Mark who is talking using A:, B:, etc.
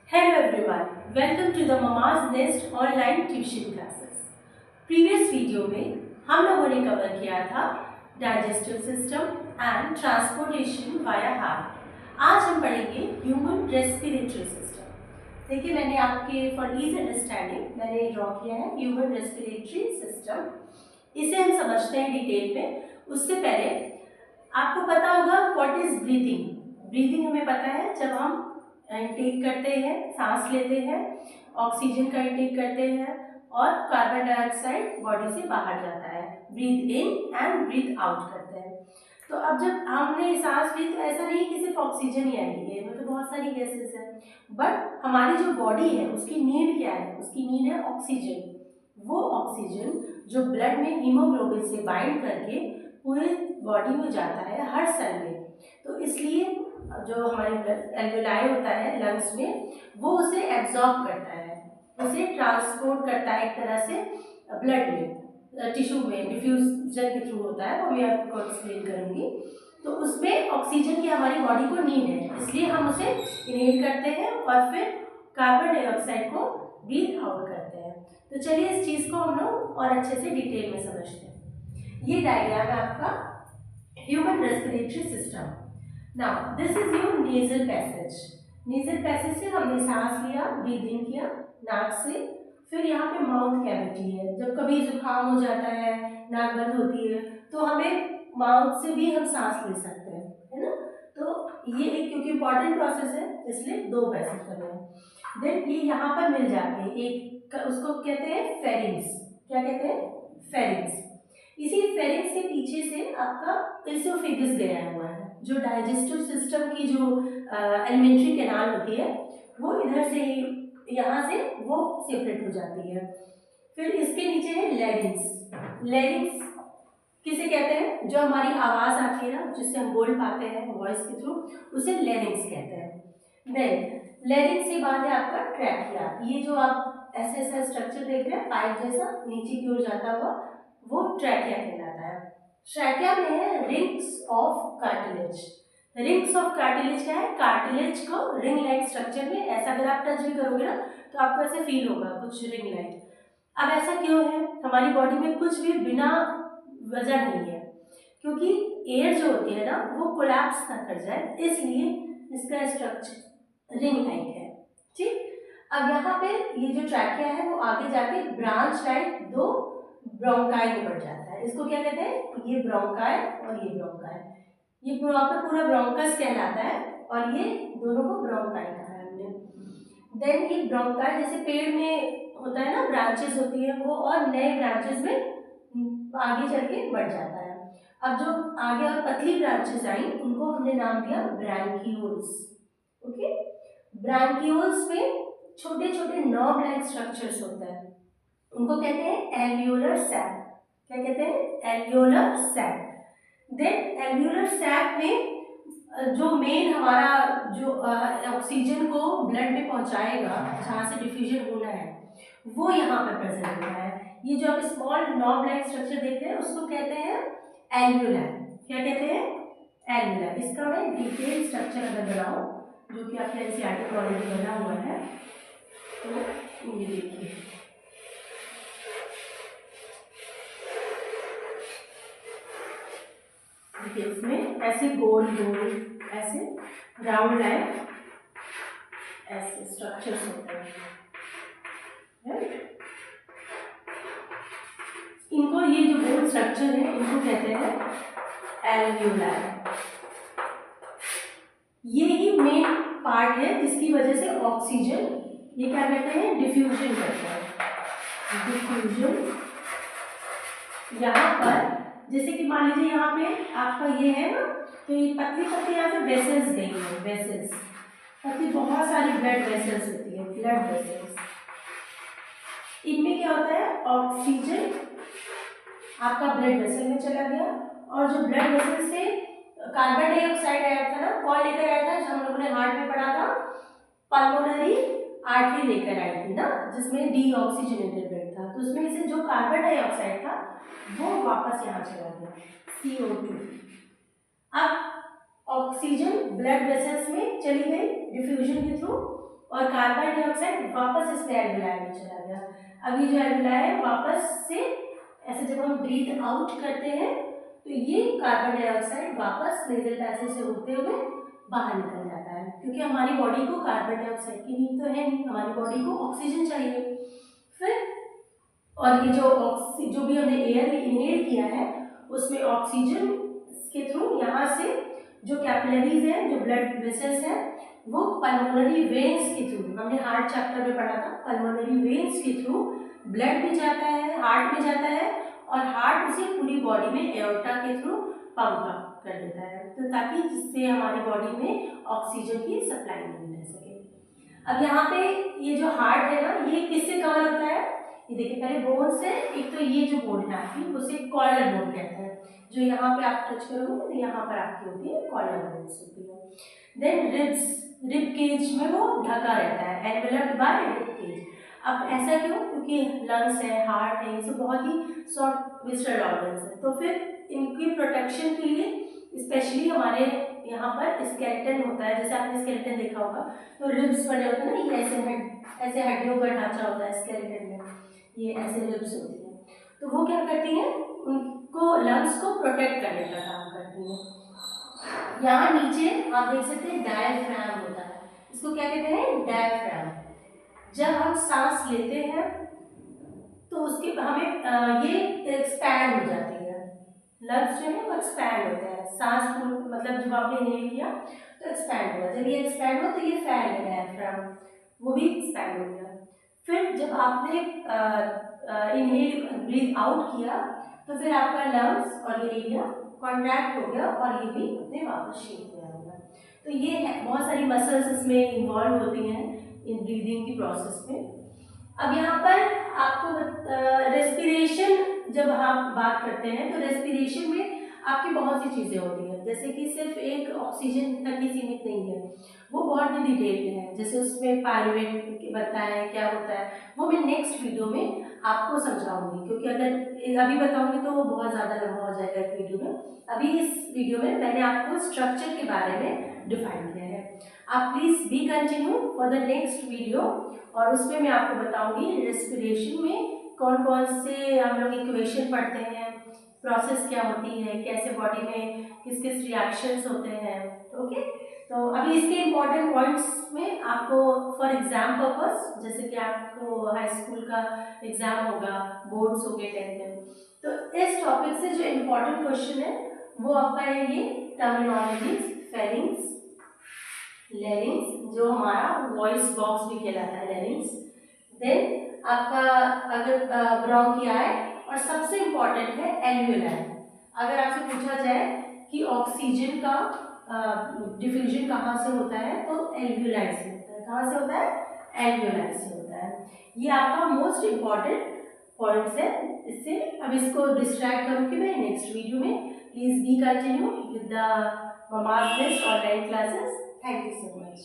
A: Hello everyone, welcome to the Mama's Nest online tuition classes. Previous video में हम लोगों ने कवर किया था digestive system and transportation via heart. आज हम पढ़ेंगे ह्यूमन रेस्पिरेटरी सिस्टम। देखिए मैंने आपके फॉर ईज अंडरस्टैंडिंग मैंने ड्रॉ किया है ह्यूमन रेस्पिरेटरी सिस्टम। इसे हम समझते हैं डिटेल में। उससे पहले आपको पता होगा व्हाट इज ब्रीदिंग। ब्रीदिंग हमें पता है जब हम इनटेक करते हैं, सांस लेते हैं, ऑक्सीजन का इनटेक करते हैं और कार्बन डाइऑक्साइड बॉडी से बाहर जाता है, breathe in and breathe out करते हैं। तो अब जब हमने सांस ली तो ऐसा नहीं कि सिर्फ ऑक्सीजन ही आएगी, इसमें तो बहुत सारी गैसेस हैं, बट हमारी जो बॉडी है उसकी नीड क्या है? उसकी नीड है ऑक्सीजन। वो ऑक्सीजन जो ब्लड में हीमोग्लोबिन से बाइंड करके पूरे बॉडी में जाता है हर सेल में। तो इसलिए जो हमारी एल्वेलाई होता है लंग्स में, वो उसे एब्जॉर्ब करता है, उसे ट्रांसपोर्ट करता है एक तरह से ब्लड में, टिश्यू में डिफ्यूजन के थ्रू होता है, वो मैं आपको एक्सप्लेन करूँगी। तो उसमें ऑक्सीजन की हमारी बॉडी को नीड है, इसलिए हम उसे इनहेल करते हैं और फिर कार्बन डाइऑक्साइड को ब्रीथ आउट करते हैं। तो चलिए इस चीज़ को हम लोग और अच्छे से डिटेल में समझते हैं। ये डायग्राम है आपका human respiratory system. Now this is your nasal passage. Nasal passage से हमने सांस लिया, ब्रीथ इन किया नाक से, फिर यहाँ पे माउथ कैविटी है। जब कभी जुकाम हो जाता है, नाक बंद होती है, तो हमें माउथ से भी हम सांस ले सकते हैं, है ना। तो ये एक क्योंकि इम्पॉर्टेंट प्रोसेस है इसलिए दो पैसेज कर रहे हैं। देन ये यहाँ पर मिल जाते हैं, एक उसको कहते हैं फेरिंग्स। क्या कहते हैं? फेरिंग्स। इसी फेरिंग्स के पीछे से आपका इसोफेगस गया हुआ है। जो डाइजेस्टिव सिस्टम की जो एलिमेंट्री कैनाल होती है वो इधर से ही यहाँ से वो सेपरेट हो जाती है। फिर इसके नीचे है लैरिंग्स। लैरिंग्स किसे कहते हैं? जो हमारी आवाज़ आती है ना, जिससे हम बोल पाते हैं वॉइस के थ्रू, उसे लैरिंग्स कहते हैं। देन लैरिंग्स के बाद है आपका ट्रैकिया। ये जो आप ऐसे ऐसा स्ट्रक्चर देख रहे हैं पाइप जैसा नीचे की ओर जाता हुआ, वो ट्रैकिया कहलाता है। ट्रैकिया में है rings of cartilage. Rings of cartilage क्या है? कार्टिलेज को रिंग लाइक स्ट्रक्चर में, ऐसा अगर आप टच भी करोगे ना तो आपको ऐसे फील होगा कुछ रिंग लाइक। अब ऐसा क्यों है? हमारी बॉडी में कुछ भी बिना वजह नहीं है, क्योंकि एयर जो होती है ना वो कोलैप्स ना कर जाए, इसलिए इसका स्ट्रक्चर रिंग लाइक है। ठीक, अब यहाँ पे ये जो ट्रैकिया है वो आगे जाके ब्रांच लाइक दो ब्रोंकाई में बढ़ जाता है। इसको क्या कहते हैं? ये ब्रोंकाई और ये ब्रोंकाई। ये प्रॉपर पूरा ब्रोंकस कहलाता है और ये दोनों को ब्रोंकाई कहा है हमने। देन ये ब्रोंकाई जैसे पेड़ में होता है ना, ब्रांचेस होती है वो, और नए ब्रांचेस में आगे चल के बढ़ जाता है। अब जो आगे और पतली ब्रांचेस आई उनको हमने नाम दिया ब्रैंकियोल्स। ओके, ब्रैंकियोल्स में छोटे छोटे नर्व लाइक स्ट्रक्चर्स होते हैं, उनको कहते हैं एल्वियोलर सैक। क्या कहते हैं? Alveolar sac. Then alveolar sac में जो मेन हमारा जो ऑक्सीजन को ब्लड में पहुंचाएगा, जहाँ से डिफ्यूजन होना है, वो यहाँ पर प्रेजेंट होता है। ये जो आप स्मॉल नॉब लाइक स्ट्रक्चर देख रहे हैं उसको कहते हैं एल्वियोलर। क्या कहते हैं? एल्वियोलर। इसका मैं डिटेल स्ट्रक्चर अगर बनाऊँ, जो कि आपके एनसीईआरटी में ऑलरेडी बना हुआ है, तो ये देखिए इसमें ऐसे गोल गोल ऐसे राउंड लाइक ऐसे स्ट्रक्चर्स होते हैं, राइट। इनको, ये जो गोल स्ट्रक्चर है इनको कहते हैं एल्वियोलाई। ये ही मेन पार्ट है जिसकी वजह से ऑक्सीजन, ये क्या कहते हैं? डिफ्यूजन करते हैं। डिफ्यूजन यहाँ पर, जैसे कि मान लीजिए यहाँ पे आपका ये है ना, तो ये पतली पतली यहाँ पे वेसल्स गई है, वेसल्स पतली, बहुत सारी ब्लड वेसल्स होती है, ब्लड वेसल्स। इनमें क्या होता है? ऑक्सीजन आपका ब्लड वेसल में चला गया, और जो ब्लड वेसल से कार्बन डाइऑक्साइड आया था ना, कौन लेकर आया था? जो हम लोगों ने हार्ट में पढ़ा था, पल्मोनरी आर्टरी लेकर आई थी ना, जिसमें डीऑक्सीजनेटेड ब्लड था, तो उसमें से जो कार्बन डाइऑक्साइड था वो वापस यहाँ चला गया, CO2। अब ऑक्सीजन ब्लड वेसल्स में चली गई डिफ्यूजन के थ्रू, और कार्बन डाइऑक्साइड वापस इसमें एल्वियोलाई में चला गया। अब ये जो एल्वियोलाई है वापस से ऐसे जब हम ब्रीथ आउट करते हैं तो ये कार्बन डाइऑक्साइड वापस नेजल पैसेज से होते हुए बाहर निकल जाता है, क्योंकि हमारी बॉडी को कार्बन डाइऑक्साइड की नीड तो है नहीं, हमारी बॉडी को ऑक्सीजन चाहिए। फिर और ये जो भी हमने एयर इनहेल किया है उसमें ऑक्सीजन के थ्रू यहाँ से जो कैपिलरीज है, जो ब्लड वेसल्स है, वो पल्मोनरी वेन्स के थ्रू, हमने हार्ट चैप्टर में पढ़ा था, पल्मोनरी वेन्स के थ्रू ब्लड भी जाता है, हार्ट में जाता है और हार्ट उसे पूरी बॉडी में एओर्टा के थ्रू पंप कर देता है, तो ताकि जिससे हमारी बॉडी में ऑक्सीजन की सप्लाई नहीं रह सके। अब यहाँ पे ये जो हार्ट है ना, ये किससे कवर होता है? ये देखिए पहले बोन से, एक तो ये जो बोन है आपकी उसे कॉलर बोन कहते हैं, जो यहाँ पे आप टच करोगे तो यहाँ पर आपकी होती है कॉलर बोन्स होती है। देन रिब्स, रिब केज में वो ढका रहता है, एनवेलप्ड बाय रिब केज। अब ऐसा क्यों? क्योंकि लंग्स है, हार्ट है, ये सब बहुत ही शॉर्ट विस्टर्ड ऑर्गन्स है, तो फिर इनकी प्रोटेक्शन के लिए स्पेशली हमारे यहाँ पर स्केलेटन होता है, जैसे आपने स्केलेटन देखा होगा तो रिब्स बने होते हैं ना, ये ऐसे हड्डियों का ढांचा होता है स्केलेटन में, ये ऐसे रिब्स होती हैं, तो वो क्या करती हैं, उनको लंग्स को प्रोटेक्ट करने का काम करती हैं। यहाँ नीचे आप देख सकते हैं डायफ्राम होता है, इसको क्या कहते हैं? डायफ्राम। जब हम सांस लेते हैं तो उसके हमें ये एक्सपैंड हो जाती है, लंग्स जो है वो एक्सपैंड होते हैं, सांस मतलब जब आपने इनहेल किया तो एक्सपैंड हुआ, जब ये एक्सपैंड हुआ तो ये फैल गया डायफ्राम, वो भी एक्सपैंड हो गया। फिर जब आपने इनहेल ब्रीथ आउट किया तो फिर आपका लंग्स और ये एरिया कॉन्ट्रैक्ट हो गया और ये भी अपने वापस शेप में आ गया। तो ये है, बहुत सारी मसल्स इसमें इन्वॉल्व होती हैं इन ब्रीदिंग की प्रोसेस में। अब यहाँ पर आपको रेस्पिरेशन जब हम बात करते हैं तो रेस्पिरेशन में आपकी बहुत सी चीज़ें होती हैं, जैसे कि सिर्फ एक ऑक्सीजन तक ही सीमित नहीं है, वो बहुत ही डिटेल में है, जैसे उसमें पायरुवेट बनता है, क्या होता है, वो मैं नेक्स्ट वीडियो में आपको समझाऊंगी, क्योंकि अगर अभी बताऊंगी तो वो बहुत ज़्यादा लंबा हो जाएगा एक वीडियो में। अभी इस वीडियो में मैंने आपको स्ट्रक्चर के बारे में डिफाइन किया है। आप please be continue for the next video, और उसमें मैं आपको बताऊंगी रेस्पिरेशन में कौन कौन से हम लोग इक्वेशन पढ़ते हैं, प्रोसेस क्या होती है, कैसे बॉडी में किस किस रिएक्शंस होते हैं। ओके, तो अभी इसके इम्पॉर्टेंट पॉइंट्स में आपको फॉर एग्जाम पर्पस, जैसे कि आपको हाई स्कूल का एग्जाम होगा, बोर्ड्स हो गए 10th में, तो इस टॉपिक से जो इम्पोर्टेंट क्वेश्चन है वो आपका है ये टर्मिनोलॉजीज, फेरिंग्स, लेरिंग्स, जो हमारा वॉइस बॉक्स भी कहलाता है लेरिंग्स, देन आपका अगर ब्रोंकियाई, और सबसे इम्पॉर्टेंट है एल्वियोलाई। अगर आपसे पूछा जाए कि ऑक्सीजन का डिफ्यूजन कहाँ से होता है तो एल्वियोलाई से होता है। कहाँ से होता है? एल्वियोलाई से होता है। ये आपका मोस्ट इम्पॉर्टेंट पॉइंट्स है। इससे अब इसको डिस्ट्रैक्ट करूँगी मैं नेक्स्ट वीडियो में। Please be continue with the mama's nest online classes. Thank you so much.